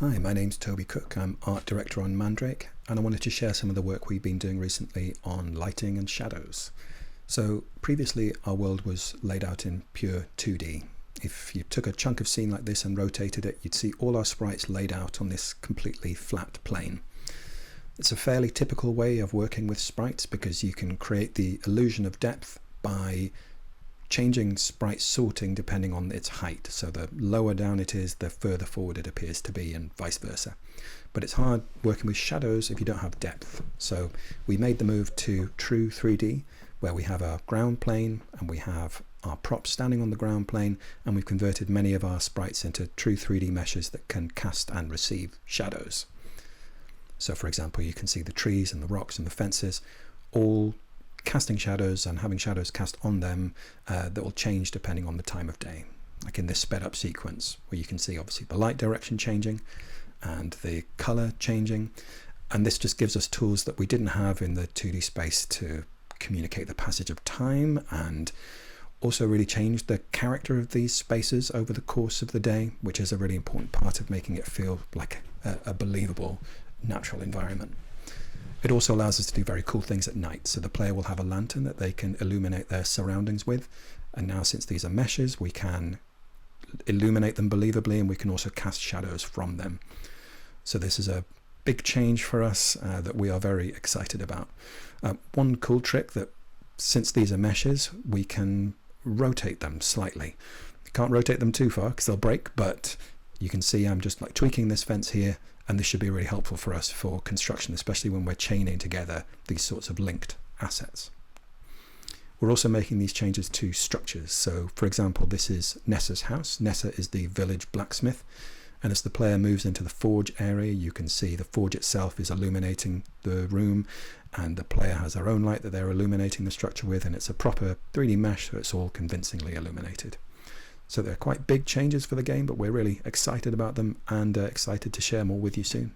Hi, my name's Toby Cook. I'm art director on Mandrake, and I wanted to share some of the work we've been doing recently on lighting and shadows. So previously our world was laid out in pure 2D. If you took a chunk of scene like this and rotated it, you'd see all our sprites laid out on this completely flat plane. It's a fairly typical way of working with sprites because you can create the illusion of depth by changing sprite sorting depending on its height. So the lower down it is, the further forward it appears to be, and vice versa. But it's hard working with shadows if you don't have depth. So we made the move to true 3D, where we have our ground plane and we have our props standing on the ground plane, and we've converted many of our sprites into true 3D meshes that can cast and receive shadows. So for example, you can see the trees and the rocks and the fences all casting shadows and having shadows cast on them that will change depending on the time of day, like in this sped up sequence where you can see obviously the light direction changing and the color changing, and this just gives us tools that we didn't have in the 2D space to communicate the passage of time, and also really change the character of these spaces over the course of the day, which is a really important part of making it feel like a believable natural environment. It also allows us to do very cool things at night. So the player will have a lantern that they can illuminate their surroundings with. And now, since these are meshes, we can illuminate them believably, and we can also cast shadows from them. So this is a big change for us that we are very excited about. One cool trick that, since these are meshes, we can rotate them slightly. You can't rotate them too far because they'll break, but you can see I'm just like tweaking this fence here, and this should be really helpful for us for construction, especially when we're chaining together these sorts of linked assets. We're also making these changes to structures. So for example, this is Nessa's house. Nessa is the village blacksmith, and as the player moves into the forge area, you can see the forge itself is illuminating the room, and the player has their own light that they're illuminating the structure with, and it's a proper 3D mesh, so it's all convincingly illuminated. So they're quite big changes for the game, but we're really excited about them and excited to share more with you soon.